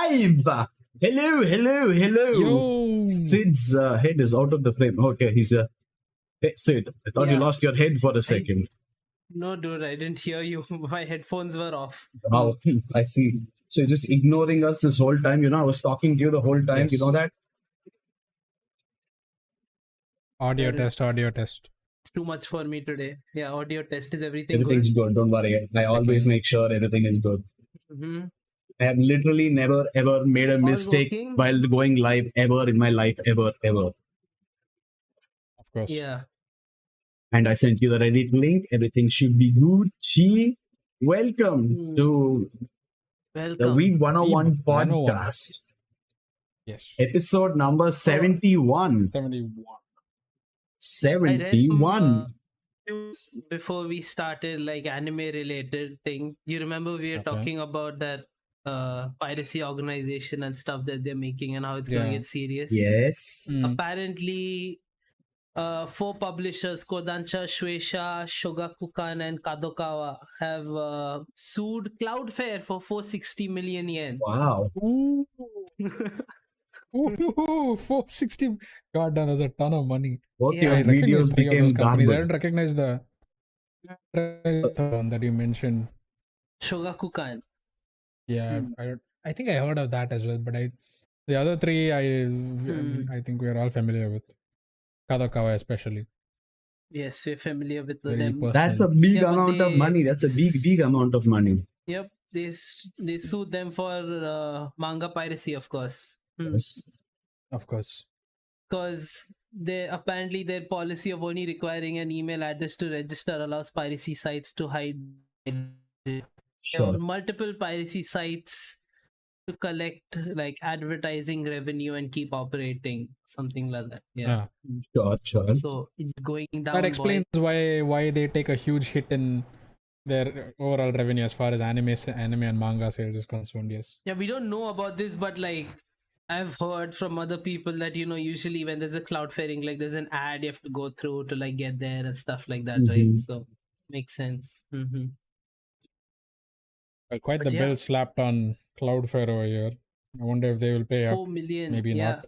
live. Hello, hello, hello. Yo. Sid's head is out of the frame. Okay, he's hey, Sid, I thought you lost your head for a second. No, dude, I didn't hear you. My headphones were off. Wow, I see. So you're just ignoring us this whole time. I was talking to you the whole time. Yes. You know that? Audio test. It's too much for me today. Yeah, audio test. Is everything Everything's good. Don't worry. I always make sure everything is good. Mm-hmm. I have literally never ever made a mistake working? while going live ever in my life, ever. Of course. Yeah. And I sent you the Reddit link. Everything should be good. Welcome to the Weeb101 podcast. Yes. Episode number 71. 71. Before we started, like anime related thing, you remember we were talking about that piracy organization and stuff that they're making and how it's going to get serious. Yes. Apparently, 4 publishers, Kodansha, Shueisha, Shogakukan, and Kadokawa, have sued Cloudflare for 460 million yen. Wow. Ooh. Ooh, 460. God damn, that's a ton of money. Both your videos became companies. I don't recognize the one that you mentioned. Shogakukan. Yeah, I think I heard of that as well, but the other 3 I think we are all familiar with. Kadokawa especially. Yes, we're familiar with Very them. personal. That's a big amount of money. That's a big amount of money. Yep, they sued them for manga piracy, of course. Yes. Of course. Because apparently their policy of only requiring an email address to register allows piracy sites to hide. There are multiple piracy sites to collect like advertising revenue and keep operating, something like that. Yeah. Sure. So it's going down. That explains why they take a huge hit in their overall revenue as far as anime and manga sales is concerned. Yes. Yeah, we don't know about this, but like I've heard from other people that usually when there's a Cloudflare, like there's an ad you have to go through to like get there and stuff like that, right? So makes sense. Quite the bill slapped on Cloudflare over here. I wonder if they will pay up. 4 million. Maybe not.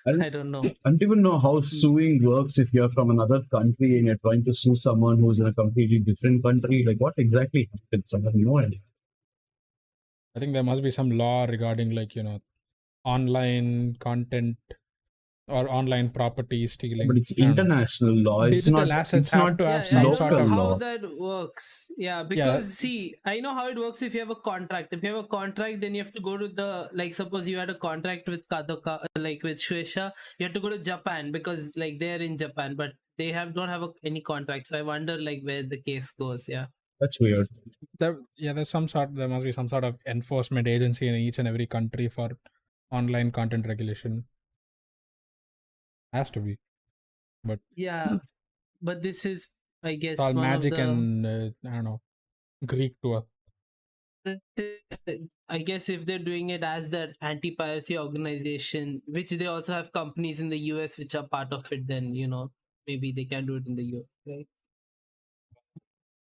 I don't know. I don't even know how suing works if you're from another country and you're trying to sue someone who's in a completely different country. Like, what exactly happens? I have no idea. I think there must be some law regarding online content or online property stealing. But it's international law. It's Digital not, assets it's have not to have some local sort of how law. that works. Yeah, because see, I know how it works if you have a contract. If you have a contract, then you have to go to the, like, suppose you had a contract with Kadoka, like with Shueisha, you have to go to Japan because like they're in Japan, but they don't have any contract. So I wonder like where the case goes. Yeah. That's weird. There must be some sort of enforcement agency in each and every country for online content regulation. Has to be. But yeah, but this is, I guess, it's all magic and I don't know, Greek to us. I guess if they're doing it as that anti-piracy organization, which they also have companies in the US which are part of it, then maybe they can do it in the US, right?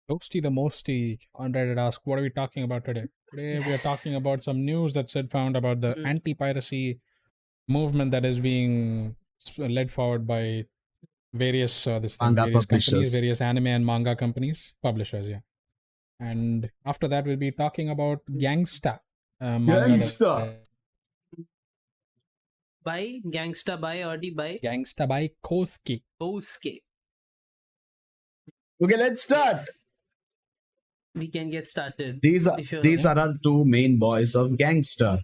Toasty the Mosty on Reddit asked, what are we talking about today? Today we are talking about some news that Sid found about the anti-piracy movement that is being led forward by various various companies, various anime and manga publishers, yeah. And after that, we'll be talking about GANGSTA. GANGSTA. By GANGSTA by or by GANGSTA by Kosuke. Okay, let's start. Yes. We can get started. These are our 2 main boys of GANGSTA.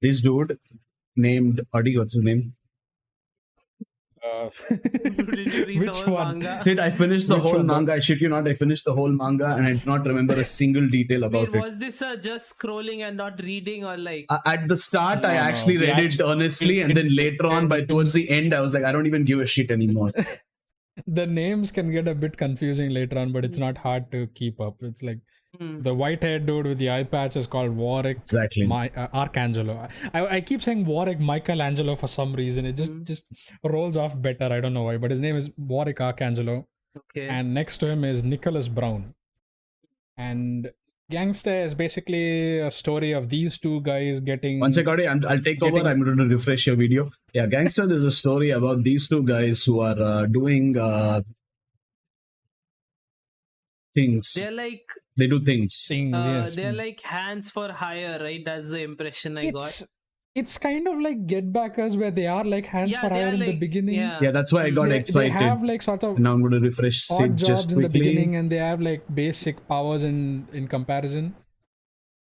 This dude named Adi, what's his name? Did you read Which the whole one? manga? Sid, I finished the whole manga. I shit you not, I finished the whole manga and I do not remember a single detail about it. Was this just scrolling and not reading, or like? At the start, I actually read it earnestly, and then later on, towards the end, I was like, I don't even give a shit anymore. The names can get a bit confusing later on, but it's not hard to keep up. It's like the white-haired dude with the eye patch is called Warwick. Exactly. Arcangelo. I keep saying Warwick Michelangelo for some reason. It just rolls off better. I don't know why, but his name is Warwick Arcangelo. Okay. And next to him is Nicholas Brown. And GANGSTA is basically a story of these two guys getting. Once I got it, I'll take over. I'm going to refresh your video. Yeah, Gangster is a story about these two guys who are doing things. They do things. Yes. They're like hands for hire, right? That's the impression I got. It's kind of like Get Backers, where they are like hands for hire in the beginning. Yeah, that's why I got excited. They have like sort of now I'm going to refresh odd jobs just in the beginning, and they have like basic powers in comparison.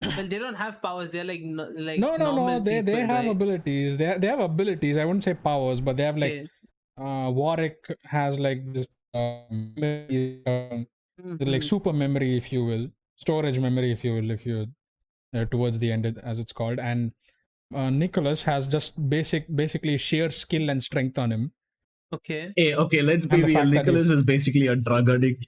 Well, they don't have powers. They're like no. They have right? abilities. They have abilities. I wouldn't say powers, but they have like Warwick has like this like super memory, if you will, storage memory, if you will, towards the end, as it's called, and Nicholas has just basically sheer skill and strength on him. Okay. Hey, okay, let's be real. Nicholas is basically a drug addict.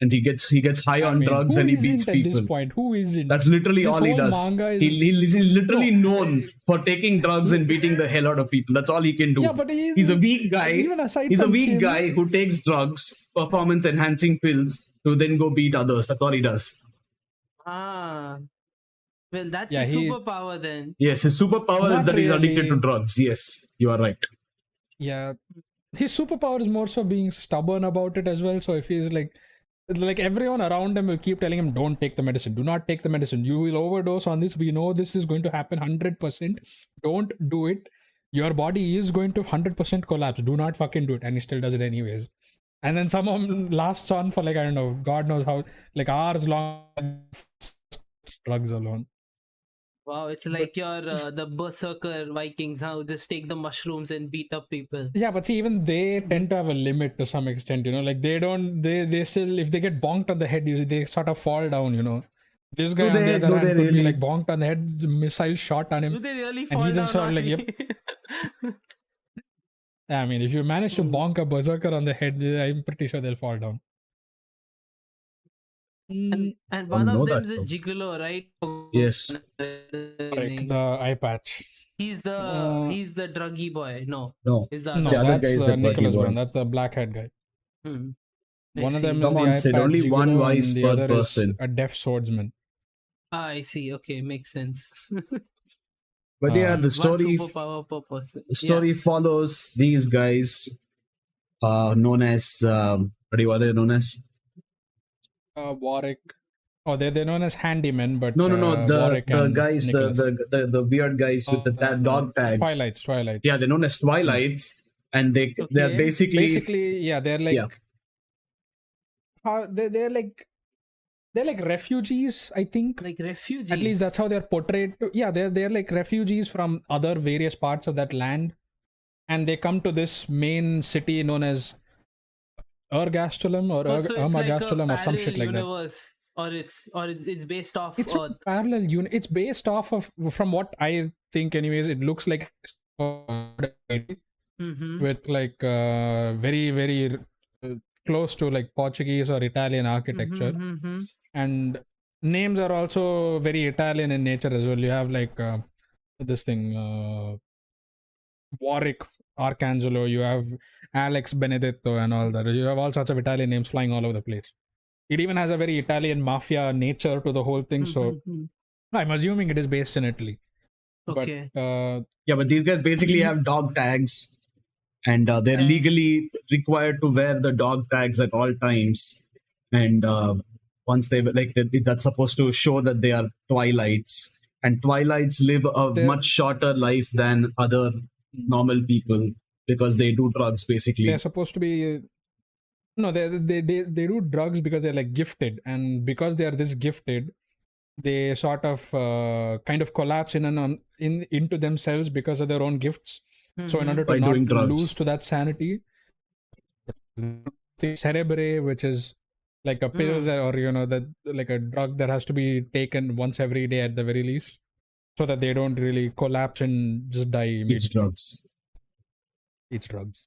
And he gets high on drugs and he beats people. At this point, who isn't? That's literally all he does. He's literally known for taking drugs and beating the hell out of people. That's all he can do. Yeah, but he's a weak guy. He's a weak guy who takes drugs, performance enhancing pills, to then go beat others. That's all he does. Well, that's his superpower then. Yes, his superpower is that he's addicted to drugs. Yes, you are right. Yeah, his superpower is more so being stubborn about it as well. So if he's like everyone around him will keep telling him, don't take the medicine, do not take the medicine, you will overdose on this, we know this is going to happen 100%, don't do it, your body is going to 100% collapse, do not fucking do it, and he still does it anyways. And then someone lasts on for like, I don't know, God knows how, like hours long, drugs alone. Wow, it's like the berserker Vikings, who just take the mushrooms and beat up people. Yeah, but see, even they tend to have a limit to some extent, like they still, if they get bonked on the head, they sort of fall down, This guy on the other hand could be like bonked on the head, missile shot on him. Do they really fall and he just down? Sort of like, yep. I mean, if you manage to bonk a berserker on the head, I'm pretty sure they'll fall down. And one of them is a gigolo, right? Yes. The eye patch. He's the druggy boy. No. He's the other guy is the Nicholas Brown. That's the blackhead guy. One of them is the eye patch. Only one wise per person. A deaf swordsman. I see. Okay, makes sense. But yeah, the story. The story follows these guys, known as what are they known as? Warwick. Oh, they're known as handymen, but no. The guys, the weird guys with the dog tags. Twilights. Yeah, they're known as Twilights, and they're basically yeah, they're like they're like refugees, I think. Like refugees. At least that's how they're portrayed. Yeah, they're like refugees from other various parts of that land, and they come to this main city known as Ergastulum or Ermagastulum or some shit like universe. That. Or it's based off. It's a parallel unit. It's based off of, from what I think, anyways. It looks like with like very very close to like Portuguese or Italian architecture, and names are also very Italian in nature as well. You have like this thing, Warwick, Arcangelo, you have Alex Benedetto and all that. You have all sorts of Italian names flying all over the place. It even has a very Italian mafia nature to the whole thing. So I'm assuming it is based in Italy. Okay. But, but these guys basically have dog tags, and they're legally required to wear the dog tags at all times. And once they that's supposed to show that they are Twilights, and Twilights live a much shorter life than other normal people because they do drugs. Basically, they're supposed to be they do drugs because they're like gifted, and because they are this gifted, they sort of kind of collapse into themselves because of their own gifts. So in order to not lose to that sanity, the cerebre, which is like a pill that like a drug that has to be taken once every day at the very least, so that they don't really collapse and just die immediately. Eats drugs.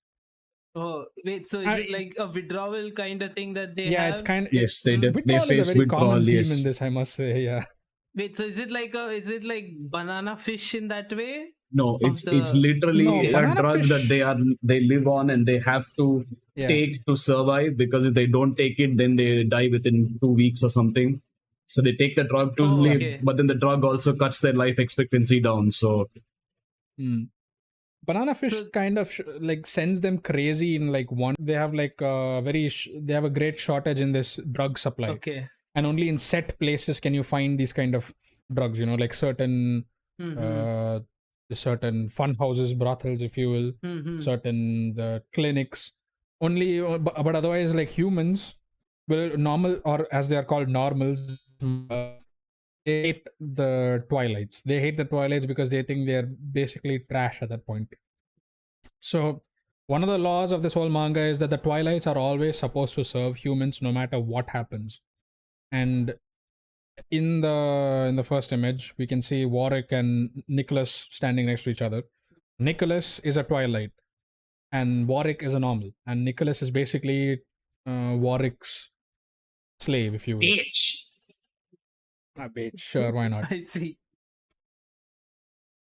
Oh wait, so is it like a withdrawal kind of thing that they have? Yeah, it's kind of. Yes, they face withdrawal. Yes, in this, I must say. Yeah. Wait, so is it like banana fish in that way? No, it's literally a drug that they live on and they have to take to survive, because if they don't take it, then they die within 2 weeks or something. So they take the drug to Oh, live, okay. but then the drug also cuts their life expectancy down. So Banana fish So- kind of like sends them crazy in like one. They have like they have a great shortage in this drug supply, Okay. and only in set places can you find these kind of drugs. You know, like certain certain fun houses, brothels, if you will, certain the clinics. Only, but otherwise, like humans will normal, or as they are called normals. They hate the twilights. They hate the twilights because they think they're basically trash at that point. So one of the laws of this whole manga is that the twilights are always supposed to serve humans no matter what happens. And in the first image, we can see Warwick and Nicholas standing next to each other. Nicholas is a twilight, and Warwick is a normal. And Nicholas is basically Warwick's slave, if you will. bitch. A bitch, sure, why not? I see.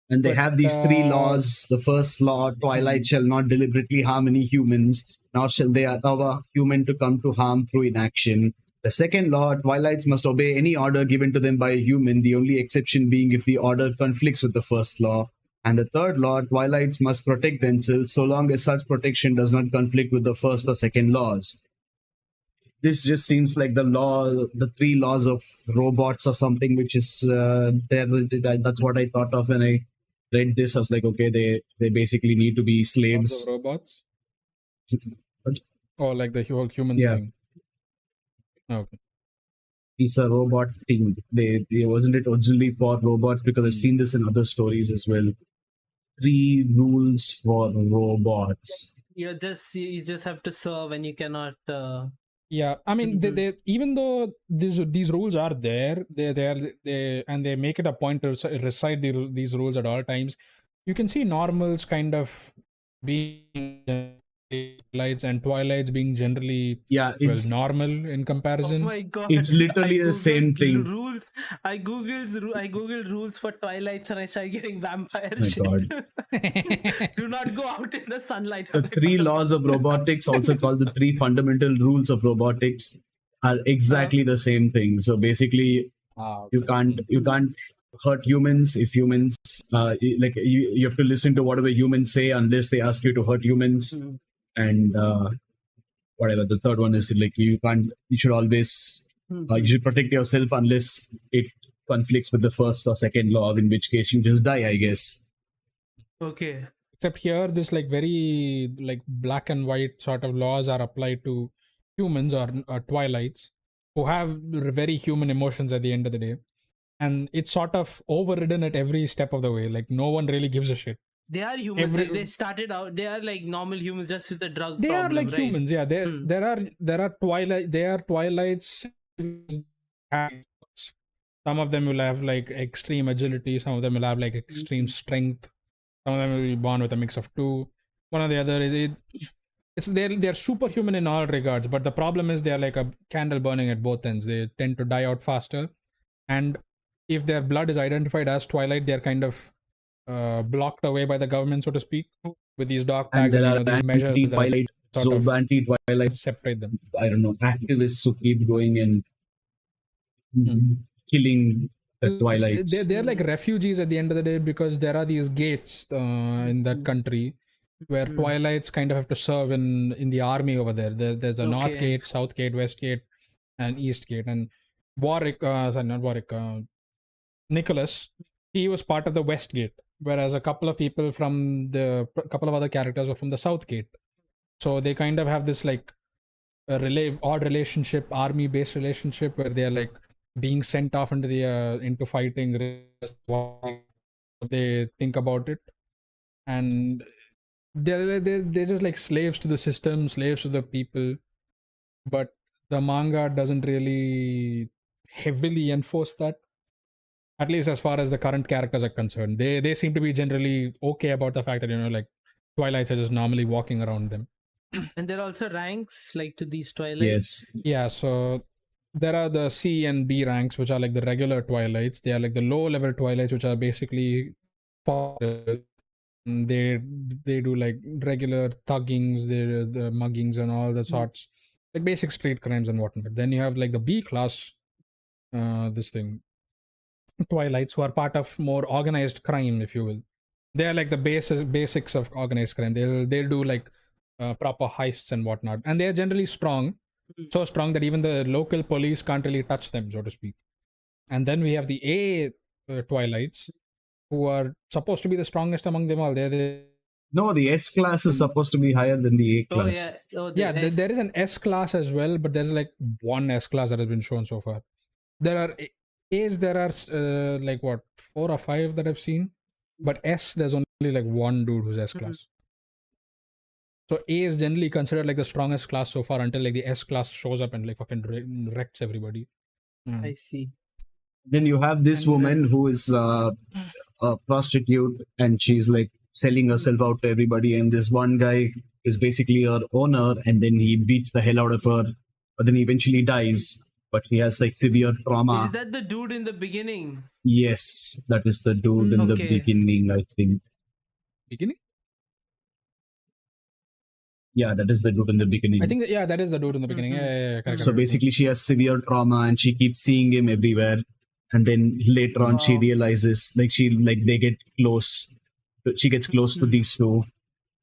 And they But, have these three laws. The first law: twilight shall not deliberately harm any humans, nor shall they allow a human to come to harm through inaction. The second law: twilights must obey any order given to them by a human, the only exception being if the order conflicts with the first law. And the third law: twilights must protect themselves so long as such protection does not conflict with the first or second laws. This just seems like the three laws of robots or something, which is there. That's what I thought of when I read this. I was like, okay, they basically need to be Laws slaves. of robots? What? Or like the whole humans Yeah. thing? Okay. It's a robot thing. They wasn't it originally for robots, because I've seen this in other stories as well. 3 rules for robots. You just have to serve, and you cannot. Yeah, I mean, they even though these rules are there, they make it a point to recite these rules at all times. You can see normals kind of being lights and twilights being generally Yeah, it's normal in Oh comparison. my god! it's literally I the same googled thing. Rules. I googled rules for twilights, and I started getting vampire My shit. God. Do not go out in the sunlight. The 3 laws of robotics, also called the 3 fundamental rules of robotics, are exactly the same thing. So basically, you can't hurt humans if humans you have to listen to whatever humans say unless they ask you to hurt humans. And whatever the third one is, like you should always you should protect yourself unless it conflicts with the first or second law, in which case you just die, I guess. Okay. Except here, this like very like black and white sort of laws are applied to humans or twilights who have very human emotions at the end of the day, and it's sort of overridden at every step of the way. Like no one really gives a shit. They are humans. Like they started out. They are like normal humans, just with the drug They problem, are like right? humans, yeah. There are twilights. Some of them will have like extreme agility. Some of them will have like extreme strength. Some of them will be born with a mix of two. One or the other it's they're superhuman in all regards, but the problem is they're like a candle burning at both ends. They tend to die out faster, and if their blood is identified as twilight, they're kind of blocked away by the government, so to speak, with these dog And tags there and are these measures that anti-twilight, sort of anti-twilight, separate them. I don't know, activists who keep going and killing the twilights. They're like refugees at the end of the day, because there are these gates in that country where twilights kind of have to serve in the army over there. There's a North Gate, South Gate, West Gate, and East Gate. And Warwick, sorry, not Warwick, Nicholas, he was part of the West Gate, whereas a couple of people from a couple of other characters were from the South Gate. So they kind of have this like odd relationship, army-based relationship, where they're like being sent off into the into fighting. They think about it, and they're just like slaves to the system, slaves to the people. But the manga doesn't really heavily enforce that, at least as far as the current characters are concerned. They seem to be generally okay about the fact that, you know, like twilights are just normally walking around them. And there are also ranks like to these twilights. Yes. Yeah, so there are the C and B ranks, which are like the regular twilights. They are like the low level twilights, which are basically they do like regular thuggings, the muggings and all the sorts, like basic street crimes and whatnot. Then you have like the B class this thing, Twilights, who are part of more organized crime, if you will. They are like the basics of organized crime. They'll do like proper heists and whatnot, and they are generally strong, so strong that even the local police can't really touch them, so to speak. And then we have the A Twilights, who are supposed to be the strongest among them all. No, the S class is supposed to be higher than the A Oh class. yeah. Oh, yeah, S. there is an S class as well, but there's like one S class that has been shown so far. There are A's, there are like what, 4 or 5 that I've seen, but S, there's only like one dude who's S class. So A is generally considered like the strongest class so far until like the S class shows up and like fucking wrecks everybody. I see. Then you have this woman who is a prostitute, and she's like selling herself out to everybody, and this one guy is basically her owner, and then he beats the hell out of her, but then he eventually dies, but he has like severe trauma. Is that the dude in the beginning? Yes, that is the dude in the Okay. beginning, I think. Beginning? Yeah, that is the dude in the beginning. I think that is the dude in the beginning. Yeah, correct, So correct. basically she has severe trauma and she keeps seeing him everywhere, and then later on she Wow. realizes they get close, she gets close to these two,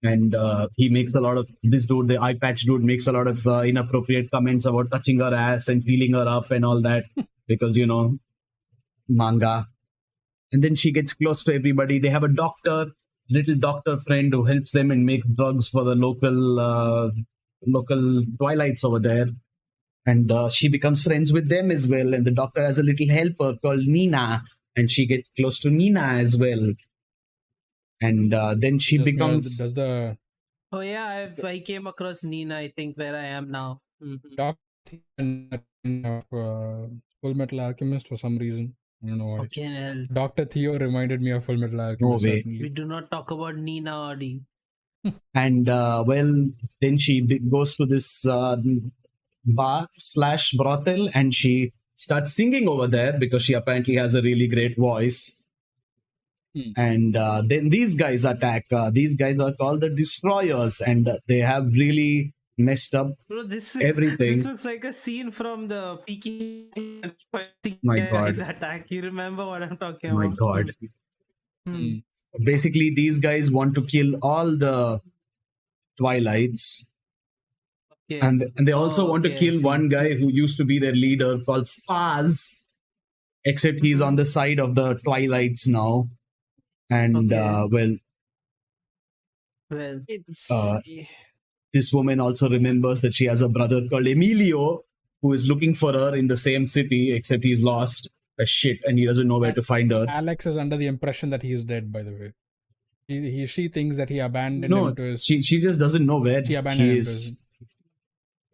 and he makes a lot of, this dude, the eye patch dude, makes a lot of inappropriate comments about touching her ass and feeling her up and all that because manga. And then she gets close to everybody. They have a little doctor friend who helps them and makes drugs for the local Twilights over there. And she becomes friends with them as well. And the doctor has a little helper called Nina, and she gets close to Nina as well. And then she becomes. Does the Oh yeah, I came across Nina, I think, where I am now. Doctor of Full Metal Alchemist for some reason? I don't know why. Fucking hell. Dr. Theo reminded me of Full Metal Alchemist. way. Certainly. We do not talk about Nina, Adi. And then she goes to this bar/brothel, and she starts singing over there because she apparently has a really great voice. And then these guys attack. These guys are called the Destroyers, and they have really messed up Bro, everything. This looks like a scene from the Peaky My Guys God. attack. You remember what I'm talking My about? God. Hmm. Basically, these guys want to kill all the Twilights. Okay. And they also want to okay, I kill see. one guy who used to be their leader called Spaz, except he's on the side of the Twilights now. And Okay. well, Well, this woman also remembers that she has a brother called Emilio who is looking for her in the same city, except he's lost as shit and he doesn't know where to find her. Alex is under the impression that he is dead, by the way. She thinks that he abandoned No, him to his... she just doesn't know where She abandoned he him to is. his...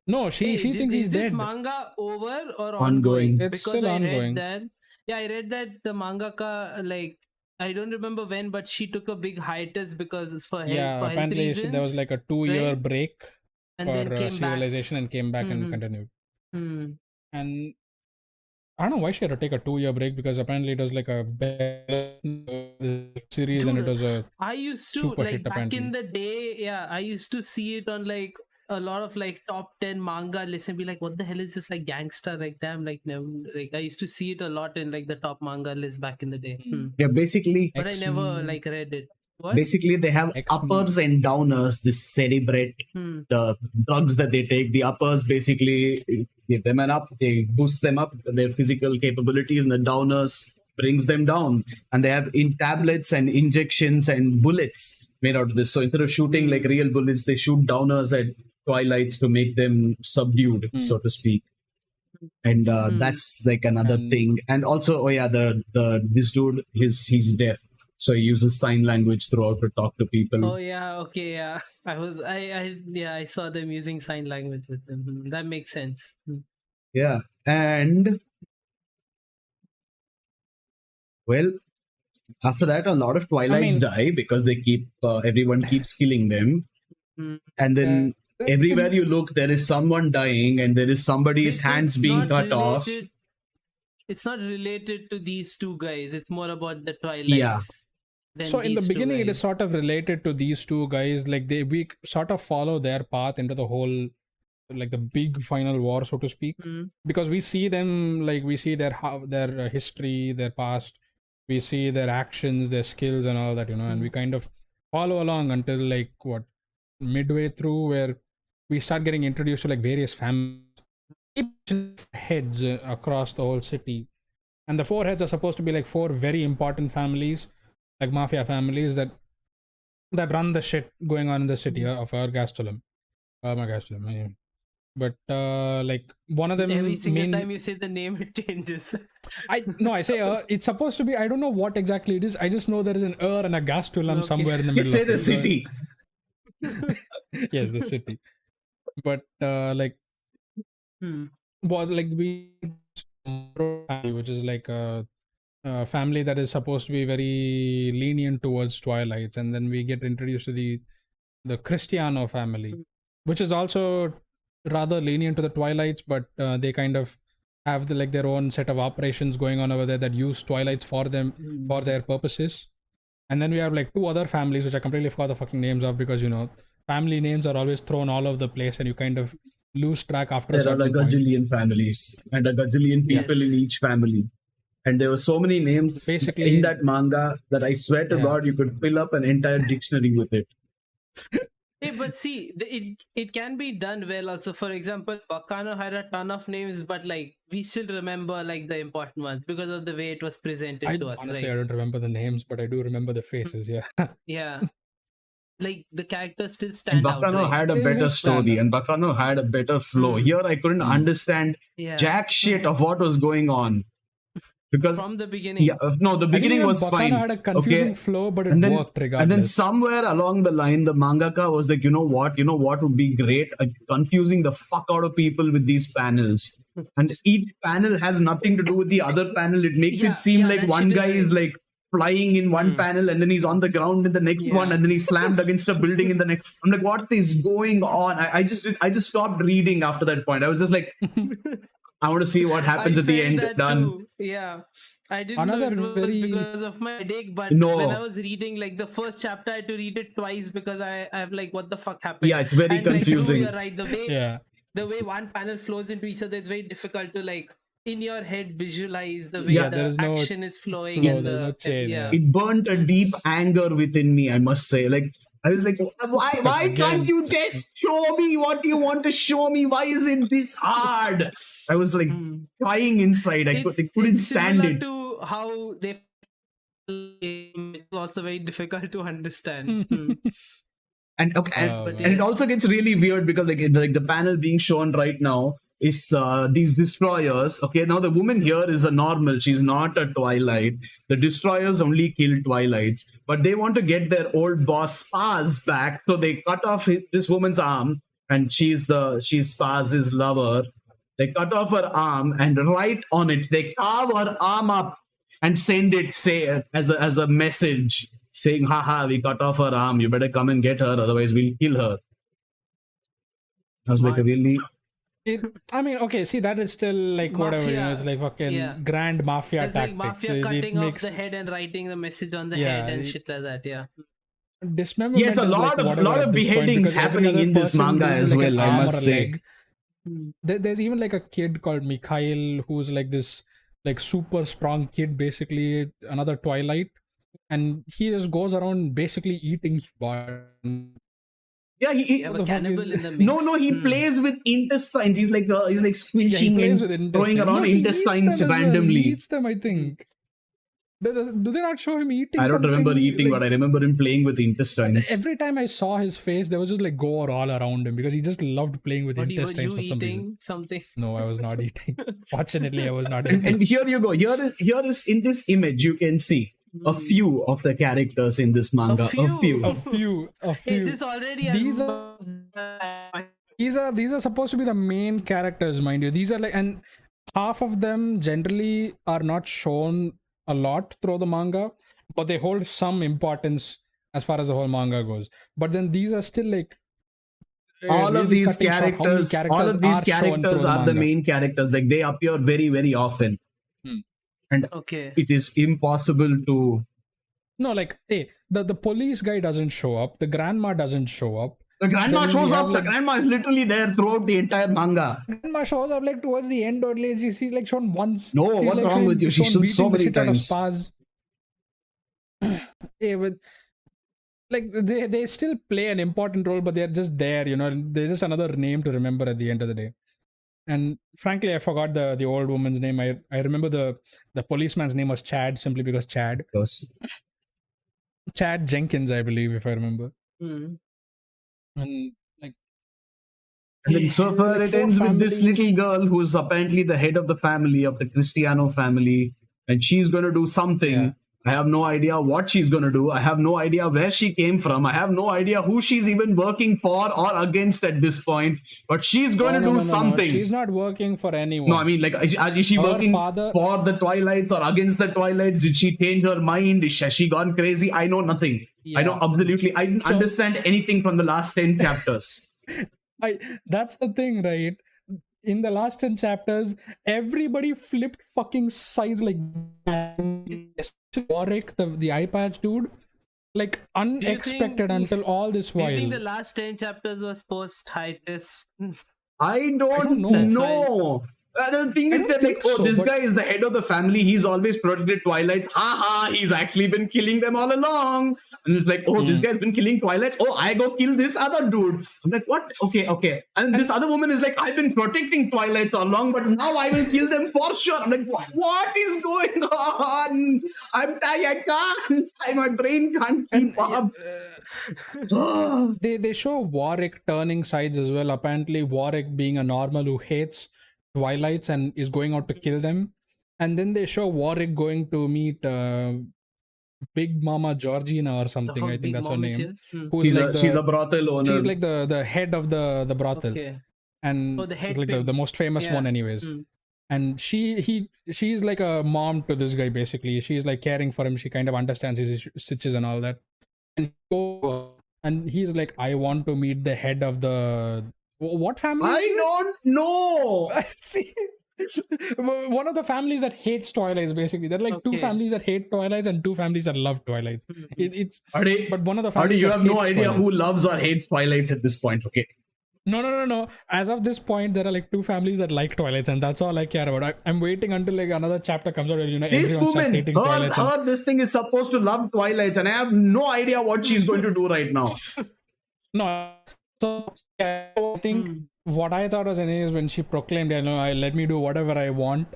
No, she thinks he's is this dead. manga over or Ongoing. ongoing? It's still I ongoing. read that. Yeah, I read that the mangaka, like, I don't remember when, but she took a big hiatus because for health Apparently reasons. there was like a 2-year right? break And for then came back. serialization and came back and continued. Hmm. And I don't know why she had to take a 2-year break, because apparently it was like a series. Dude, and it was a I used to super like hit, back apparently. in the day. Yeah, I used to see it on like a lot of like top 10 manga lists and be like, what the hell is this, like GANGSTA? Like, damn, like, never, like I used to see it a lot in like the top manga list back in the day. Yeah, basically, But I never like read it. What? basically they have uppers and downers. This cerebrate, the drugs that they take. The uppers basically give them an up, they boost them up, their physical capabilities, and the downers brings them down. And they have in tablets and injections and bullets made out of this. So instead of shooting like real bullets, they shoot downers at Twilights to make them subdued, so to speak. And that's like another thing. And also, this dude, he's deaf, so he uses sign language throughout to talk to people. Oh yeah, okay, yeah. I saw them using sign language with them. That makes sense. Yeah, and well, after that, a lot of Twilights die because they keep everyone keeps killing them, and then everywhere you look, there is someone dying, and there is somebody's So hands it's being not cut off. It's not related to these two guys. It's more about the Twilights. Yeah. than So in the these two beginning, it guys. is sort of related to these two guys. Like we sort of follow their path into the whole like the big final war, so to speak, because we see them, like we see their history, their past, we see their actions, their skills, and all that, and we kind of follow along until like what, midway through, where we start getting introduced to like various families, heads across the whole city, and the four heads are supposed to be like four very important families, like mafia families that run the shit going on in the city of Ergastulum. But like one of them, every single time you say the name, it changes. I say it's supposed to be, I don't know what exactly it is. I just know there is an and a Gastulum somewhere in the middle. You say the city. Yes, the city. But like what, like we, which is like a family that is supposed to be very lenient towards Twilights, and then we get introduced to the Cristiano family, which is also rather lenient to the Twilights, but they kind of have their own set of operations going on over there that use Twilights for them for their purposes. And then we have like two other families which I completely forgot the fucking names of, because family names are always thrown all over the place and you kind of lose track after a certain point. There are a gajillion families and a gajillion people in each family. And there were so many names basically in that manga that I swear to God you could fill up an entire dictionary with it. Hey, but see, it can be done well also. For example, Bakano had a ton of names, but like we still remember like the important ones because of the way it was presented to us. Honestly, right? I don't remember the names, but I do remember the faces. Yeah. Yeah. Like the characters still stand out. Bakano had a better story and Bakano had a better flow. Here I couldn't understand jack shit of what was going on. Because from the beginning, the beginning was fine. Bakano had a confusing flow, but it worked regardless. And then somewhere along the line, the mangaka was like, you know what would be great? Confusing the fuck out of people with these panels. And each panel has nothing to do with the other panel. It makes it seem like one guy is like flying in one panel and then he's on the ground in the next one and then he's slammed against a building in the next. I'm like, what is going on? I just stopped reading after that point. I was just like, I want to see what happens at the end. Done. Too. Yeah, I didn't know it was because of my headache, but when I was reading like the first chapter, I had to read it twice because I'm like, what the fuck happened? Yeah, it's very confusing. Like, you're right. The way one panel flows into each other, it's very difficult to like in your head visualize the way the action is flowing. It burnt a deep anger within me, I must say. Like I was like, why can't you just show me what you want to show me? Why is it this hard? I was like crying inside. I couldn't stand it. To how they it's also very difficult to understand. And it also gets really weird because like the panel being shown right now is these destroyers. Okay, now the woman here is a normal. She's not a Twilight. The destroyers only kill Twilights, but they want to get their old boss Spaz back, so they cut off this woman's arm, and she's Spaz's lover. They cut off her arm and write on it. They carve her arm up and send it, as a message saying, "Haha, we cut off her arm. You better come and get her, otherwise we'll kill her." I was like, really? Okay, see, that is still like mafia, whatever, it's like fucking grand mafia tactics. Like mafia cutting off the head and writing the message on the head and shit like that, Dismemberment. Yes, a lot of beheadings happening in this manga as well, I must say. There's even like a kid called Mikhail who's like this like super strong kid, basically another Twilight, and he just goes around basically eating Yeah, the cannibal in the mix. No, he plays with intestines. He's like squinching and throwing around intestines randomly. He eats them, I think. Do they not show him eating? I don't remember eating, but I remember him playing with intestines. Every time I saw his face, there was just like gore all around him because he just loved playing with intestines for some reason. Something? No, I was not eating. Fortunately, I was not eating. And here you go. Here is in this image you can see a few of the characters in this manga. A few. Hey, this already these are supposed to be the main characters, mind you. These are like, and half of them generally are not shown a lot through the manga, but they hold some importance as far as the whole manga goes. But then these are still like all of these characters are the main characters. Like they appear very, very often. And it is impossible to... No, like, hey, the police guy doesn't show up. The grandma doesn't show up. The grandma Then shows we have, up. like- The grandma is literally there throughout the entire manga. Grandma shows up like towards the end only. She's like shown once. No, She's, what's like, wrong with you? She's shown so beating the many shit out of times. Spaz. Yeah, but like they still play an important role, but they're just there, you know. They're just another name to remember at the end of the day. And frankly, I forgot the old woman's name. I remember the policeman's name was Chad, simply because Chad Jenkins, I believe, if I remember. Hmm. And like, And then so far like it four ends with this families. little girl who's apparently the head of the family, of the Cristiano family, and she's going to do something. Yeah. I have no idea what she's going to do. I have no idea where she came from. I have no idea who she's even working for or against at this point. But she's going to do something. She's not working for anyone. No, I mean, like, is she Her working father- for the Twilights or against the Twilights? Did she change her mind? Has she gone crazy? I know nothing. Yeah. I know absolutely. I didn't So- understand anything from the last 10 chapters. That's the thing, right? In the last 10 chapters, everybody flipped fucking sides like Warwick, the eye patch dude. Like unexpected until all this Do you while. think the last 10 chapters was post-hiatus? I don't know. know. The thing is that, like, think oh, so, this but- guy is the head of the family. He's always protected Twilight. Ha, he's actually been killing them all along. And it's like, oh, this guy's been killing Twilight. Oh, I go kill this other dude. I'm like, what? Okay. And this other woman is like, I've been protecting Twilights all along, but now I will kill them for sure. I'm like, what is going on? I'm tired. I can't. My brain can't keep up. They show Warwick turning sides as well. Apparently, Warwick being a normal who hates Twilights and is going out to kill them. And then they show Warwick going to meet Big Mama Georgina or something. I think that's her name. Who's She's a brothel owner. She's like the head of the brothel. Okay. And Oh, the head like pimp. the most famous Yeah. one anyways. Mm. And she's like a mom to this guy basically. She's like caring for him. She kind of understands his stitches and all that. And he's like, I want to meet the head of the what family? I don't know. See, one of the families that hates Twilights basically. There are like two Okay. families that hate Twilights and two families that love Twilights. It's Adi, but one of the Adi, families you that have no hates idea Twilights. who loves or hates Twilights at this point, okay? No. As of this point, there are like two families that like Twilights, and that's all I care about. I'm waiting until like another chapter comes out, where, you know, This everyone starts woman, hating Twilights. her, this thing is supposed to love Twilights, and I have no idea what she's going to do right now. No, so yeah, I think what I thought was anyways when she proclaimed, you know, let me do whatever I want.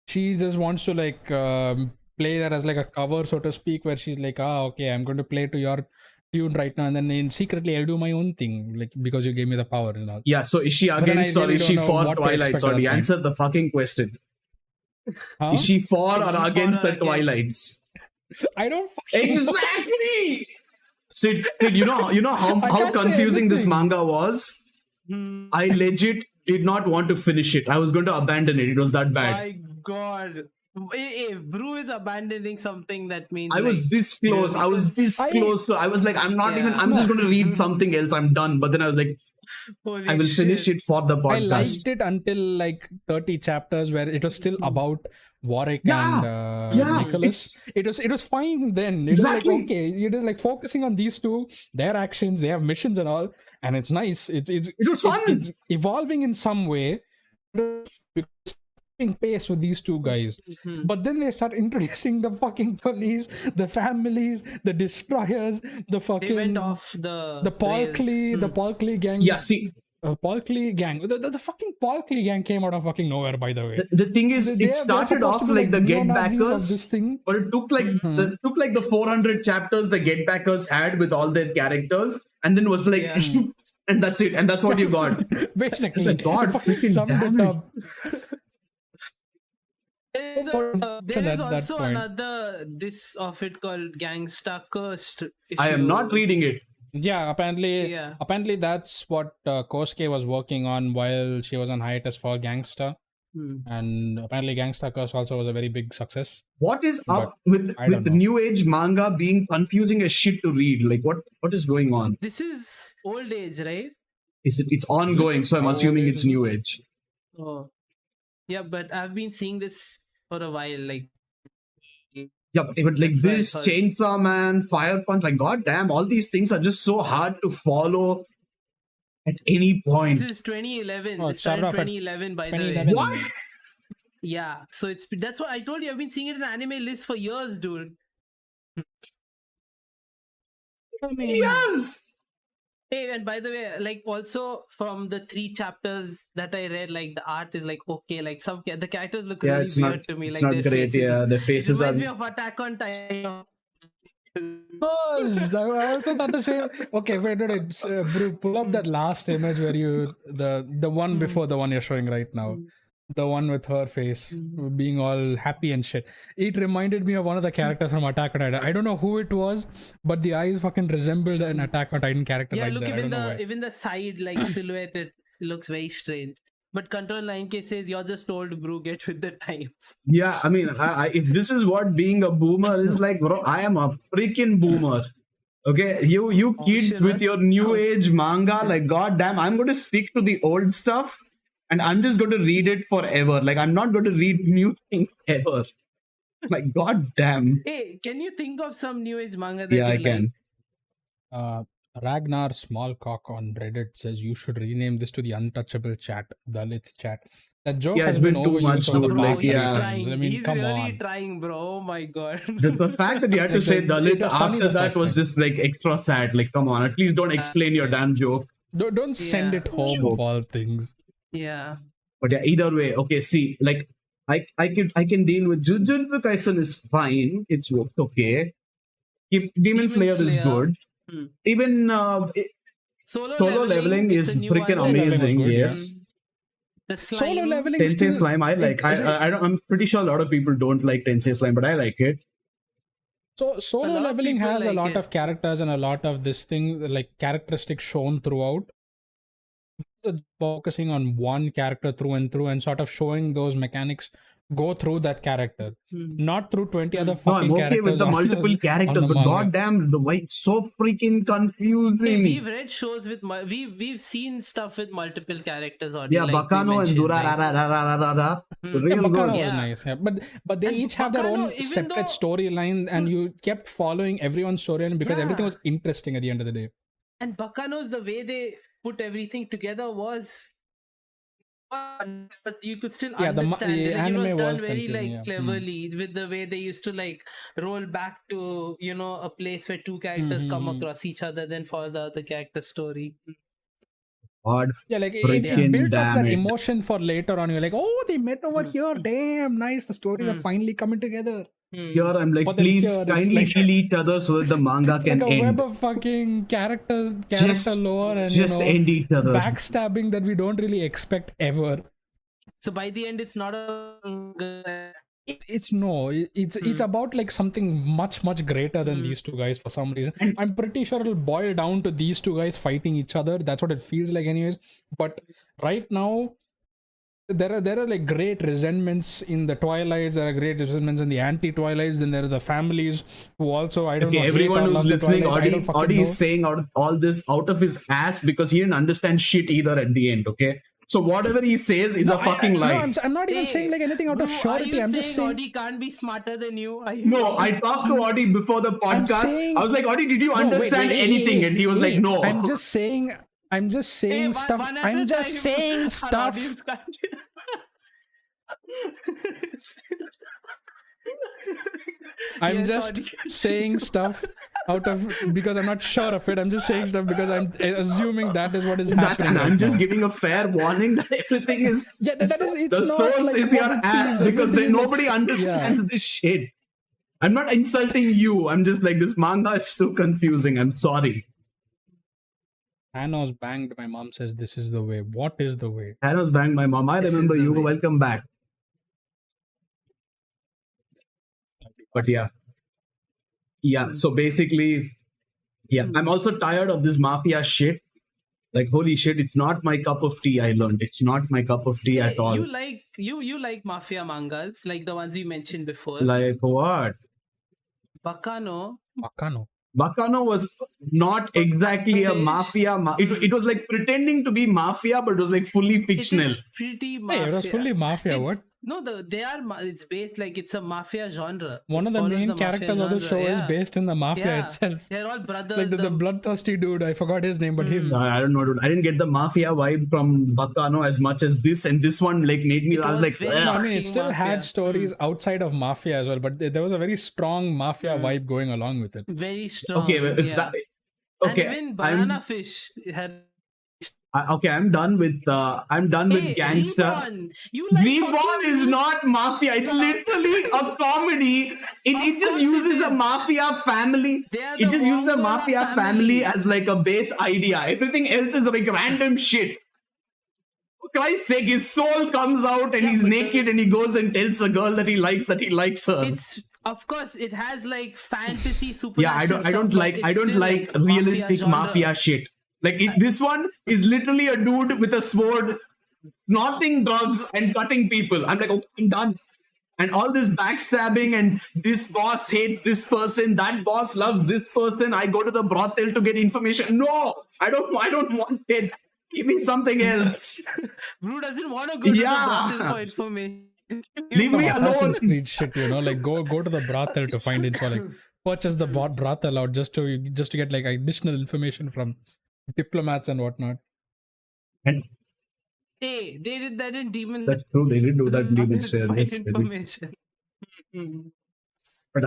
She just wants to like play that as like a cover, so to speak, where she's like, okay, I'm going to play to your tune right now, and then secretly I'll do my own thing, like because you gave me the power and all. Yeah, so is she then I against or really is she don't know for what to Twilights? expect at Or that point. answer the fucking question. Huh? Is she for Is she or for against or the against? Twilights? I don't fucking know. Exactly. Sid, you know I how can't say confusing this anything. manga was? Hmm. I legit did not want to finish it. I was going to abandon it. It was that bad. My God. If Brew is abandoning something, that means I was like, this close. I was this close to. I was like, I'm not even. I'm just going to read something else. I'm done. But then I was like, holy I will finish shit. it for the I podcast. liked it until like 30 chapters where it was still about Warwick Yeah, and yeah, Nicholas. It was fine then. It Exactly. was like, okay, it is like focusing on these two, their actions, they have missions and all, and it's nice. It was fun. It's evolving in some way. Pace with these two guys, but then they start introducing the fucking police, the families, the destroyers, the They fucking went off the Paul rails. Klee, the Paul Klee gang. Yeah, see, Paul Klee gang. The fucking Paul Klee gang came out of fucking nowhere, by the way. the thing is, They're it started supposed off to be like the Get neo-Nazis of this Backers, thing. but it took like the 400 chapters the Get Backers had with all their characters, and then was like, Yeah. shoot, and that's it, and that's what you got. Basically, It's like, God, fucking freaking summed damn it it. up. There is At that also point. another this of it called Gangsta Cursed. if I am you- not reading it. Yeah, apparently that's what Kosuke was working on while she was on hiatus for Gangsta, Hmm. and apparently Gangsta Curse also was a very big success. What is But up with I don't the know. new age manga being confusing as shit to read? Like what is going on? This is old age, right? It's ongoing, so I'm How assuming old it's is new age. Oh, yeah, but I've been seeing this for a while. Like, Yeah, but like That's why I this thought- Chainsaw Man, Fire Punch, like goddamn, all these things are just so hard to follow. at any point. This is 2011. Oh, This it started started off at 2011, by the way. 2011. What? Yeah, so that's what I told you. I've been seeing it in anime lists for years, dude. I mean, Yes. Hey, and by the way, like also from the 3 chapters that I read, like the art is like okay, like the characters look Yeah, really it's weird not. to me. It's Like not their great. faces. Yeah, the It faces are. reminds me of Attack on Titan. I also thought the same. Okay, wait. Bro, pull up that last image where the one before the one you're showing right now, the one with her face being all happy and shit. It reminded me of one of the characters from Attack on Titan. I don't know who it was, but the eyes fucking resembled an Attack on Titan character. Yeah, right look, there. I don't know why. even the side like silhouette, it looks very strange. But Control 9K says you're just old, bro. Get with the times. Yeah, I mean, if this is what being a boomer is like, bro, I am a freaking boomer. Okay, you kids with your new age manga, like goddamn, I'm going to stick to the old stuff, and I'm just going to read it forever. Like I'm not going to read new things ever. Like goddamn. Hey, can you think of some new age manga that Yeah, you I like? can. Ragnar Smallcock on Reddit says you should rename this to the untouchable chat, Dalit chat. That joke Yeah, has it's been too overused much, over the dude. past Like, few yeah. times. I mean, He's come really on. trying, bro. Oh my god. The fact that you had to Like, say it Dalit was funny after the that first was time. just like extra sad. Like, come on, at least don't explain your damn joke. Don't send Yeah. it home of all things. Yeah. But yeah, either way, okay. See, like I can deal with Jujutsu Kaisen is fine. It's okay. Demon Slayer is Slayer. good. Even Solo Leveling it's is a new freaking one. amazing. Leveling is good, Yes. The Solo slime. leveling Tensei still. Slime, I like. I'm pretty sure a lot of people don't like Tensei Slime, but I like it. So A solo lot of leveling people has a like lot it. of characters and a lot of this thing like characteristics shown throughout. Focusing on one character through and through and sort of showing those mechanics go through that character, not through 20 other No, fucking I'm okay characters. with the on multiple on characters, the but manga. goddamn, the way it's so freaking confusing. Hey, we've read shows with we've seen stuff with multiple characters already. Yeah, like we Bakano and mentioned, Dura, right? Yeah, real Bakano good. was Yeah. nice. Yeah. But they And each have their Bakano, own even separate though- storyline, and you kept following everyone's storyline because everything Yeah. was interesting at the end of the day. And Bakano's the way they put everything together was fun, but you could still Yeah, the understand it. Like, it anime was done was very confusing, like yeah. cleverly with the way they used to like roll back to a place where two characters come across each other, then follow the other character's story. God, Yeah, like it freaking built up damn that it. emotion for later on. You're like, oh, they met over here. Damn, nice. The stories are finally coming together. Here I'm like, But then please here it's kindly like- kill each other so that the manga It's can like a end. web of fucking character Just- lore and Just end each other. backstabbing that we don't really expect ever. So by the end, it's not a It's about like something much greater than these two guys for some reason. I'm pretty sure it'll boil down to these two guys fighting each other. That's what it feels like anyways. But right now there are like great resentments in the Twilights, there are great resentments in the anti-Twilights, then there are the families who also I don't know. Okay, hate everyone or who's love the listening, Twilights. I don't fucking Audi know. is saying all this out of his ass because he didn't understand shit either at the end, okay? So whatever he says is a fucking lie. No, I'm not even saying like anything out of Bro, surety. I'm just saying Audi can't be smarter than you. Are you No, I talked to Audi before the podcast. saying- I was like, Audi, did you No, wait, understand wait, anything? And he was like, no. I'm just saying Hey, stuff. one at a I'm just time. saying Our stuff. audience can't- I'm Yes, just Audi. saying stuff out of because I'm not sure of it. I'm just saying stuff because I'm assuming that is what is happening. And I'm right just now. giving a fair warning that everything is Yeah, that is. It's the not source like is what your it ass seems. because Everything is nobody like- understands this shit. I'm not insulting you. I'm just like, this manga is too confusing. I'm sorry. Thanos banged. My mom says this is the way. What is the way? Thanos banged my mom. I This is remember the you. way. Welcome back. But yeah. Yeah, so basically, yeah, I'm also tired of this mafia shit. Like, holy shit, it's not my cup of tea, I learned. It's not my cup of tea at all. You like mafia mangas, like the ones we mentioned before. Like, what? Bakano. Bakano. Bakano was not exactly a mafia. It was like pretending to be mafia, but it was like fully It fictional. is pretty Hey, mafia. it was fully mafia. It's- What? it's based like it's a mafia genre. One It of the follows main mafia characters of the genre, show is yeah. based in the mafia Yeah. itself. They're all brothers. Like the bloodthirsty dude, I forgot his name, but him. I don't know, dude. I didn't get the mafia vibe from Bacano as much as this, and this one like made me. I was like, very No, I mean, it fucking still had mafia. stories outside of mafia as well, but there was a very strong mafia vibe going along with it. Very strong. okay, well, if that. Okay, and even Banana Fish had. Okay, I'm done with Gangsta. Weeb1, you like Weeb1 fucking is not mafia. It's literally a comedy. It just uses a mafia family. It just uses a mafia family as like a base idea. Everything else is like random shit. For Christ's sake, his soul comes out and he's naked and he goes and tells the girl that he likes her. It's of course it has like fantasy super. Yeah, I don't like realistic mafia shit. Like this one is literally a dude with a sword, snorting drugs and cutting people. I'm like, okay, I'm done. And all this backstabbing and this boss hates this person, that boss loves this person. I go to the brothel to get information. No, I don't want it. Give me something else. Bro doesn't want to go to the brothel for information. Leave me alone. Assassin's Creed shit, like go to the brothel to find info, like purchase the brothel out just to get like additional information from diplomats and whatnot. And hey, they did that in Demon. That's true. They did do that in Demon Slayer. Yes, information. But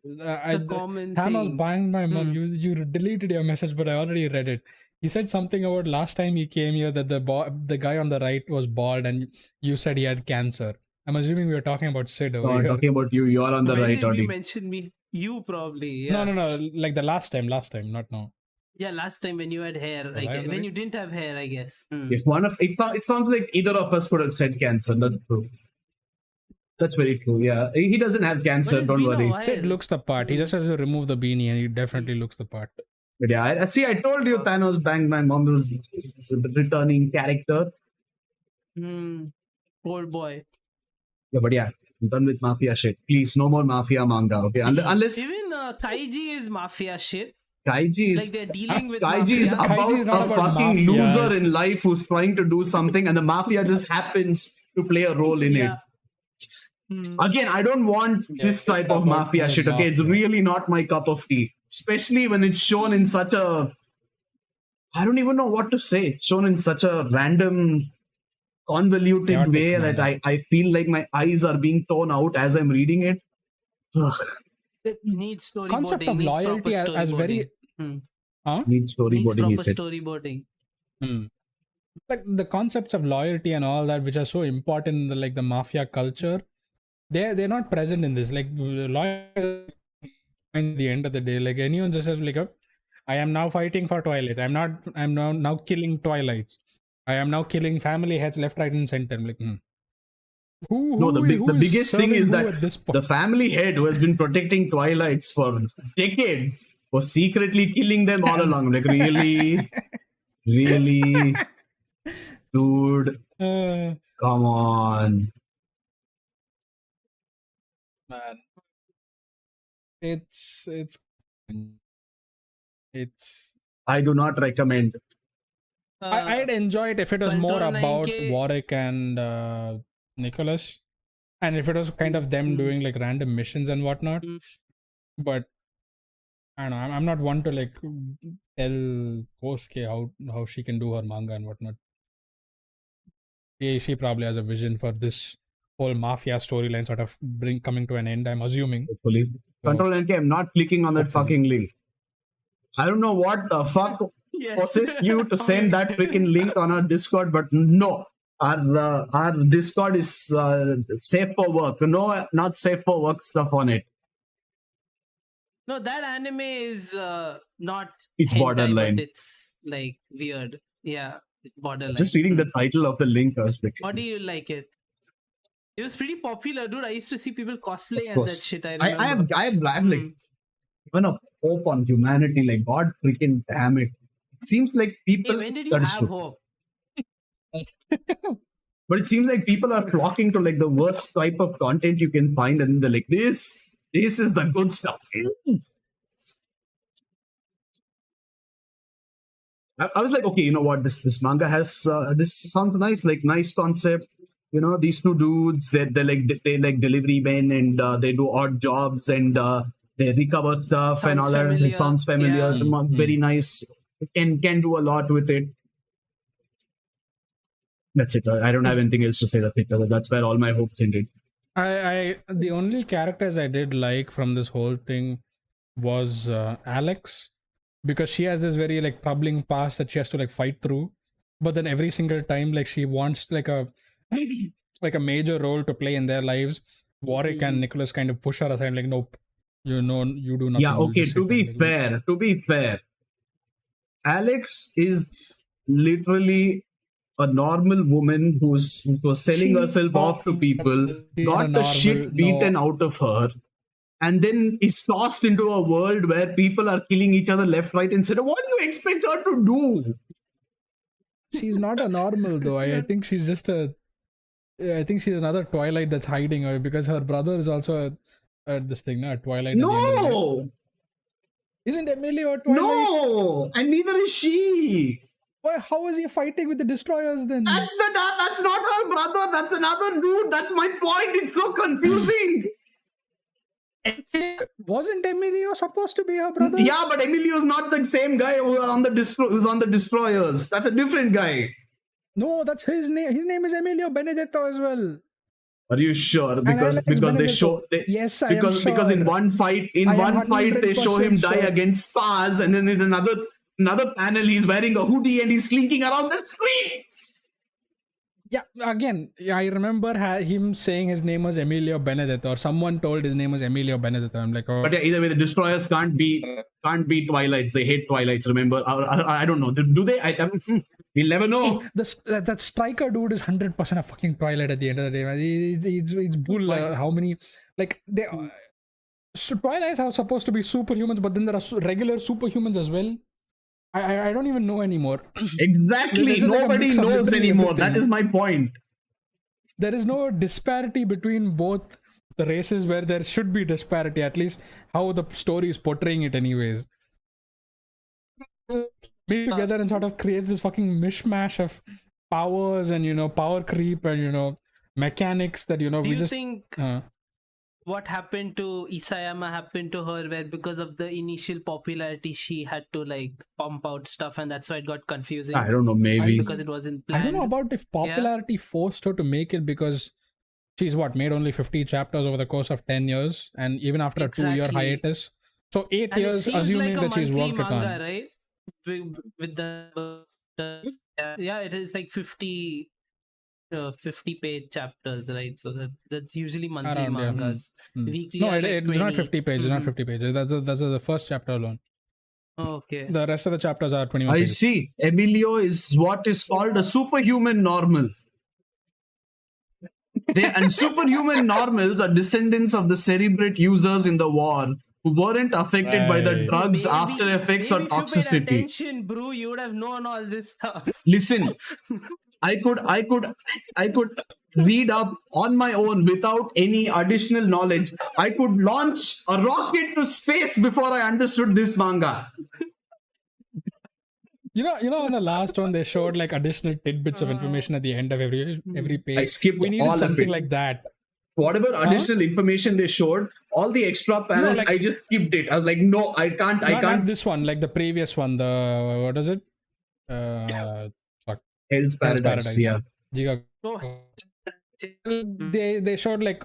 it's a common Thanos thing. banged my mom. You deleted your message, but I already read it. He said something about last time he came here that the guy on the right was bald, and you said he had cancer. I'm assuming we were talking about Sid over here. Talking about you. You're on the When right, did Audi. you mention me? You probably. Yeah. No. Like the last time, not now. Yeah, last time when you had hair, when you didn't have hair, I guess. If one of it sounds like either of us could have said cancer. That's true. That's very true. Yeah, he doesn't have cancer. Don't worry. Sid looks the part. He just has to remove the beanie, and he definitely looks the part. But yeah, I told you Thanos banged my mom. Was a returning character. Old boy. Yeah, but yeah, I'm done with mafia shit. Please, no more mafia manga. Okay, unless even Kaiji is mafia shit. Kaiji is like they're dealing with Kaiji is mafia. about Kaiji is a not about fucking mafia, loser it's- in life who's trying to do something, and the mafia just happens to play a role in it. Again, I don't want this type of about mafia the shit. Okay, it's mafia. really not my cup of tea. Especially when it's shown in such a, I don't even know what to say. It's shown in such a random, convoluted Chaotic way manner. that I feel like my eyes are being torn out as I'm reading it. Ugh, It needs storyboarding. Concept of needs loyalty proper as very. storyboarding. Huh? needs Needs storyboarding, he proper said. storyboarding. Like the concepts of loyalty and all that, which are so important in the mafia culture, they're not present in this. Like loyalty at the end of the day, like anyone just says like, I am now fighting for Twilight. I'm now killing Twilights. I am now killing family heads left, right, and center. I'm like, The biggest thing is that at this point? the family head who has been protecting Twilights for decades was secretly killing them all along. Like, really? Really? Dude, come on. Man, it's I do not recommend. I'd enjoy it if it was more Control about 9K. Warwick and Nicholas, and if it was kind of them doing like random missions and whatnot. But I don't know. I'm not one to like tell Kosuke how she can do her manga and whatnot. She probably has a vision for this whole mafia storyline sort of coming to an end. I'm assuming. Hopefully. Control NK, I'm not clicking on that fucking link. I don't know what the fuck possessed you to send that freaking link on our Discord, but no. Our Discord is safe for work. No, not safe for work stuff on it. No, that anime is not. It's hentai, borderline. But it's like weird. Yeah, it's borderline. Just reading the title of the link, I was like, How do you like it? It was pretty popular, dude. I used to see people cosplay of as that course. shit. I I have like even a hope on humanity. Like, God freaking damn it! It seems like people. Hey, when did you that is have true. hope? But it seems like people are flocking to like the worst type of content you can find, and they're like, this is the good stuff. I was like, okay, you know what? This manga has this sounds nice, like nice concept. these two dudes, they like delivery men, and they do odd jobs, and they recover stuff and Sounds all that. familiar. It sounds familiar. Yeah. Very nice. Can do a lot with it. That's it. I don't have anything else to say. That's where all my hopes ended. The only characters I did like from this whole thing was Alex, because she has this very like troubling past that she has to like fight through, but then every single time like she wants like a like a major role to play in their lives, Warwick and Nicholas kind of push her aside, like, nope, you do nothing. Yeah, okay, to be fair, Alex is literally a normal woman who was selling herself off to people, got the shit beaten out of her, and then is tossed into a world where people are killing each other left, right, and center. What do you expect her to do? She's not a normal though. I think she's just I think she's another Twilight that's hiding her, because her brother is also this thing, a Twilight. No! Isn't Emilio a Twilight? No! And neither is she! Why? How is he fighting with the destroyers then? That's not her brother. That's another dude. That's my point. It's so confusing. Wasn't Emilio supposed to be her brother? Yeah, but Emilio's not the same guy who's on the destroyers. That's a different guy. No, that's his name. His name is Emilio Benedetto as well. Are you sure? Because they show yes, I am sure. Because in one fight they show him die against Spaz, and then in another panel he's wearing a hoodie and he's slinking around the streets. Yeah, again, I remember him saying his name was Emilio Benedetto, or someone told his name was Emilio Benedetto. I'm like, oh. But yeah, either way, the destroyers can't be Twilights. They hate Twilights. Remember? I don't know. Do they? We'll never know. That striker dude is 100% a fucking Twilight at the end of the day. It's bull. How many so Twilights are supposed to be superhumans, but then there are regular superhumans as well. I don't even know anymore. Exactly. Nobody knows anymore. That is my point. There is no disparity between both the races where there should be disparity, at least how the story is portraying it anyways. Be together and sort of creates this fucking mishmash of powers and power creep and mechanics that Do we you just think what happened to Isayama happened to her, where because of the initial popularity she had to like pump out stuff, and that's why it got confusing? I don't know, maybe because it wasn't planned. I don't know about if popularity forced her to make it, because she's made only 50 chapters over the course of 10 years, and even after a 2-year hiatus, so 8 and years, it seems assuming like that she's worked manga, it on, right? With the it is like 50 page chapters, right? So that's usually monthly mangas. Weekly, no, it's not 50 pages. Not 50 pages. That's the first chapter alone. Okay. The rest of the chapters are 21 pages. I see. Emilio is what is called a superhuman normal. And superhuman normals are descendants of the cerebrate users in the war who weren't affected by the drugs, after effects, or toxicity. If you paid attention, bro, you would have known all this stuff. Listen, I could read up on my own without any additional knowledge. I could launch a rocket to space before I understood this manga. On the last one they showed like additional tidbits of information at the end of every page. I skipped we needed all something of it. like that. Whatever additional information they showed, all the extra panels, I just skipped it. I was like, no, I can't. Not this one, like the previous one. The what is it? Hell's Paradise. Yeah. They showed like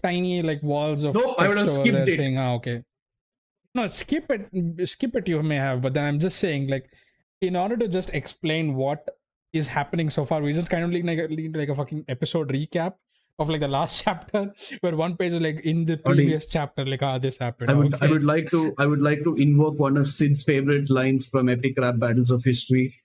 tiny like walls of. No, I would have skipped it. Saying, okay. No, skip it. You may have, but then I'm just saying, like, in order to just explain what is happening so far, we just kind of like a fucking episode recap of like the last chapter, where one page is like in the previous chapter, like this happened. I would like to invoke one of Sid's favorite lines from Epic Rap Battles of History.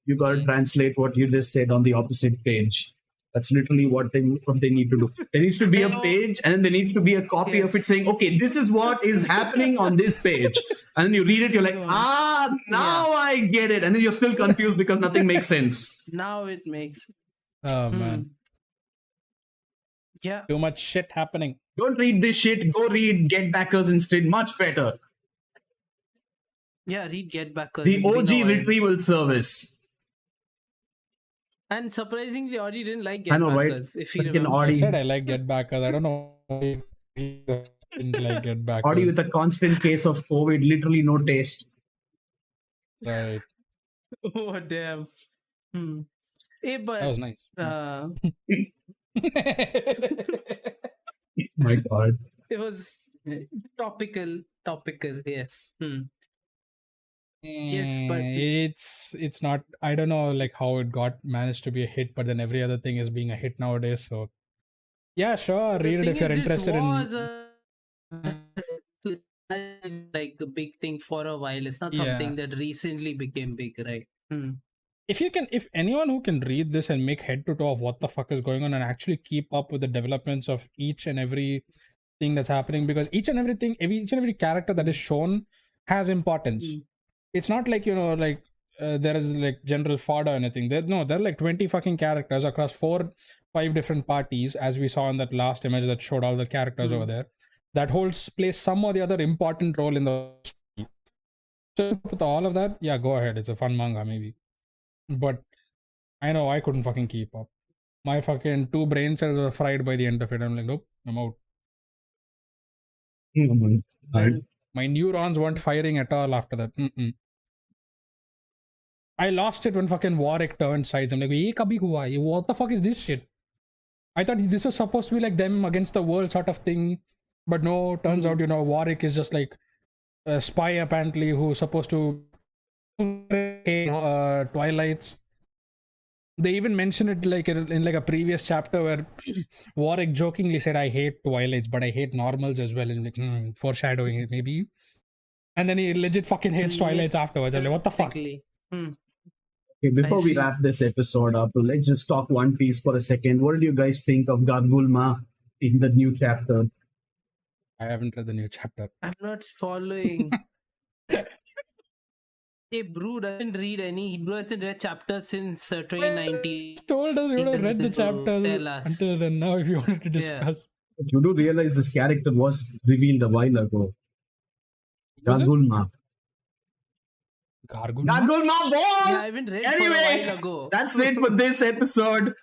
You gotta translate what you just said on the opposite page. That's literally what they need to do. There needs to be a page, and then there needs to be a copy of it saying, okay, this is what is happening on this page. And then you read it, you're like, now I get it. And then you're still confused because nothing makes sense. Now it makes sense. Oh, man. Yeah. Too much shit happening. Don't read this shit. Go read Get Backers instead. Much better. Yeah, read Get Backers. The OG retrieval service. And surprisingly, Audi didn't like I Get know, right? Backers, if you Freaking remember. I Audi. said I like Get Backers. I don't know why he didn't like Get Backers. Audi with a constant case of COVID, literally no taste. Right. Oh, damn. Hey, but That was nice. My God. it was topical, yes. Yes, but it's not. I don't know like how it got managed to be a hit, but then every other thing is being a hit nowadays. So yeah, sure, the read it thing if you're is, interested this in. was like a big thing for a while. It's not something that recently became big, right? If anyone who can read this and make head to toe of what the fuck is going on and actually keep up with the developments of each and every thing that's happening, because each and every character that is shown has importance. It's not like there is like general fodder or anything. There are like 20 fucking characters across 4-5 different parties, as we saw in that last image that showed all the characters over there, that plays some or the other important role in the story. So with all of that, yeah, go ahead, it's a fun manga maybe, but I know I couldn't fucking keep up. My fucking 2 brain cells were fried by the end of it. I'm like, nope, I'm out. My neurons weren't firing at all after that. I lost it when fucking Warwick turned sides. I'm like, ye kabhi hua? What the fuck is this shit? I thought this was supposed to be like them against the world sort of thing. But no, turns out, Warwick is just like a spy apparently who's supposed to Twilights. They even mention it like in like a previous chapter where Warwick jokingly said, I hate Twilights, but I hate normals as well. And like, foreshadowing it maybe. And then he legit fucking hates Twilights afterwards. I'm like, what the fuck? Okay, before we wrap this episode up, let's just talk One Piece for a second. What did you guys think of Gargulma in the new chapter? I haven't read the new chapter. I'm not following. Hey, Brew doesn't read any. Brew hasn't read chapters since 2019. Told us you would have read the chapter until then. Now, if you wanted to discuss, you do realize this character was revealed a while ago. Gargulma. Gargulma, boy! Yeah, I haven't read for a while ago. That's it for this episode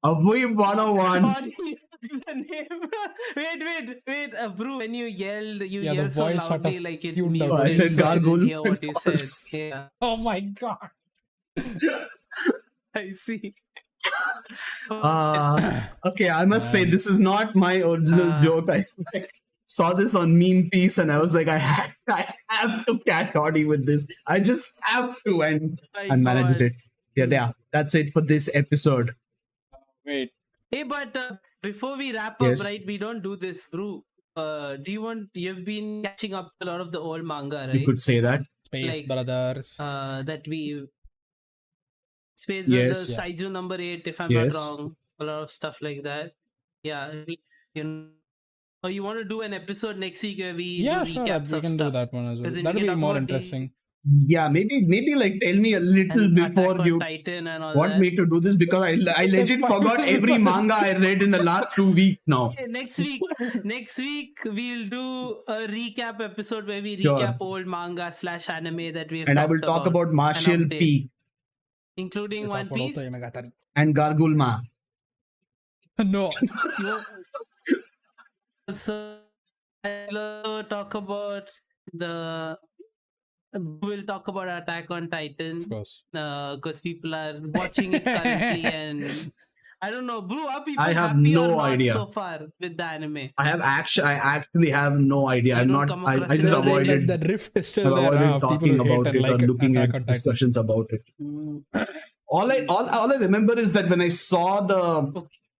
of Weeb101. Wait, Brew, when you yelled, you Yeah, the yelled so voice sort loudly of like it tuned out. I said gargoyle. Hear what you said. Yeah, oh my god. I see. Okay, I must say this is not my original joke. I saw this on Meme Piece and I was like, I have to catch Audi with this. I just have to, and I managed it. Yeah, that's it for this episode. Wait. Hey, but before we wrap up, right? We don't do this, Brew. You've been catching up a lot of the old manga, right? You could say that. Space Brothers. Space Brothers, Taiju number 8, if I'm not wrong. A lot of stuff like that. Yeah. Or you want to do an episode next week where we do recaps we of can stuff? do that one as well. That'll be more interesting. Yeah, maybe like tell me a little before you Titan and all want that. me to do this, because I legit forgot every manga I read in the last 2 weeks now. Next week we'll do a recap episode where we recap old manga / anime that we've and I will talk about Martial P, including One Piece and Gargulma. No. Also, I'll talk about we'll talk about Attack on Titan, of course, because people are watching it currently, and I don't know, Brew, are people I have happy no or not idea so far with the anime? I actually have no idea. I'm not. I just avoided that rift is still I've there. avoided talking about it or looking at discussions about it. All I remember is that when I saw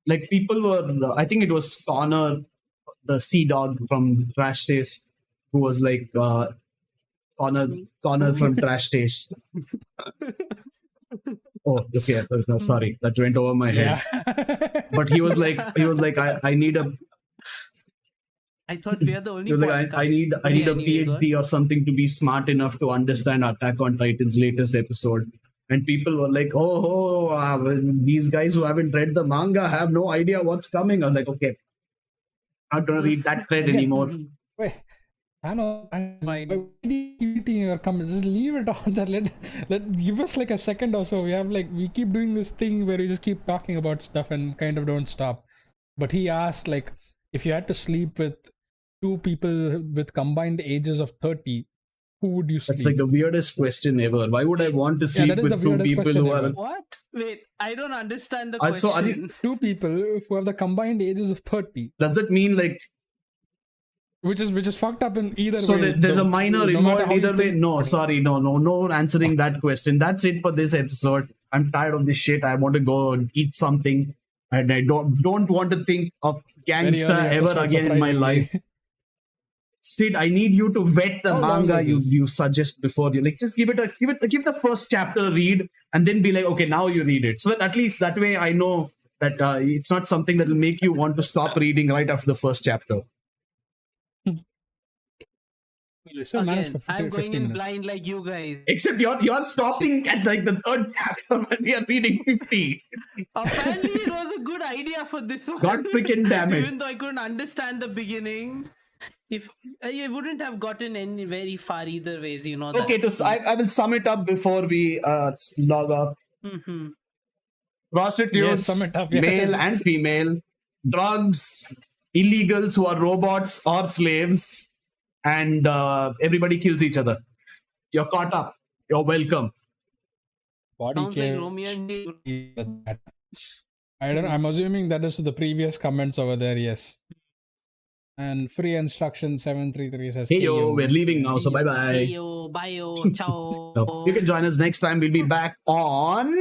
like people were, I think it was Connor, the Sea Dog from Trash Taste, who was like Connor from Trash Taste. Oh, okay. No, sorry, that went over my head. But he was like, I need a. I thought we are the only. Like, I need a PhD or something to be smart enough to understand Attack on Titan's latest episode. And people were like, these guys who haven't read the manga have no idea what's coming. I was like, okay, I'm not going to read that thread anymore. Wait, Thanos, Fine. why do you keep eating your comments? Just leave it on there. Let give us like a second or so. We keep doing this thing where we just keep talking about stuff and kind of don't stop. But he asked, like, if you had to sleep with two people with combined ages of 30, who would you sleep? That's like the weirdest question ever. Why would I want to sleep that is the with two weirdest people question who are? ever. What? Wait, I don't understand the So are question. you, Two people who have the combined ages of 30, does that mean like which is fucked up in either so way. there's a minor no matter involved how you either way? think No, about it. sorry, no answering that question. That's it for this episode. I'm tired of this shit. I want to go and eat something, and I don't want to think of Very GANGSTA early ever episode, again in my surprisingly. life. Sid, I need you to vet the How long manga was this? you suggest before you like. Just give the first chapter a read, and then be like, okay, now you read it. So that at least that way I know that it's not something that will make you want to stop reading right after the first chapter. We still managed Again, for I'm 15 going in minutes. blind like you guys. Except you're stopping at like the third chapter when we are reading 50. Apparently, it was a good idea for this one. God freaking damn it. Even though I couldn't understand the beginning, if I wouldn't have gotten any very far either ways, you know. That. Okay, I will sum it up before we log off. Mm-hmm. Prostitutes, Yes, sum it up, yes. male and female, drugs, illegals who are robots or slaves, and everybody kills each other. You're caught up. You're welcome. Body Sounds like care. Romeo and Juliet. I'm assuming that is the previous comments over there. Yes. And free instruction 733 says, Hey yo, we're leaving now, so bye bye. Heyo, bye, ciao. You can join us next time. We'll be back on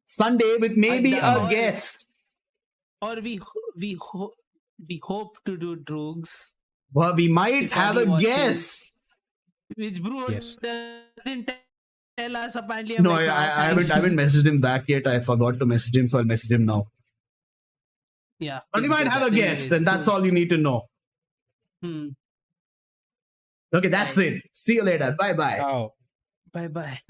Sunday with maybe a guest. Or we hope to do drugs, Well, we might If have a Adi watches. guest. which Bru Yes. doesn't tell us. Apparently, No, I haven't messaged him back yet. I forgot to message him, so I'll message him now. Yeah, But we please might do have that. a guest, Anyways, and that's cool. all you need to know. Hmm. Okay, that's it. See you later. Bye bye. Oh. Bye bye.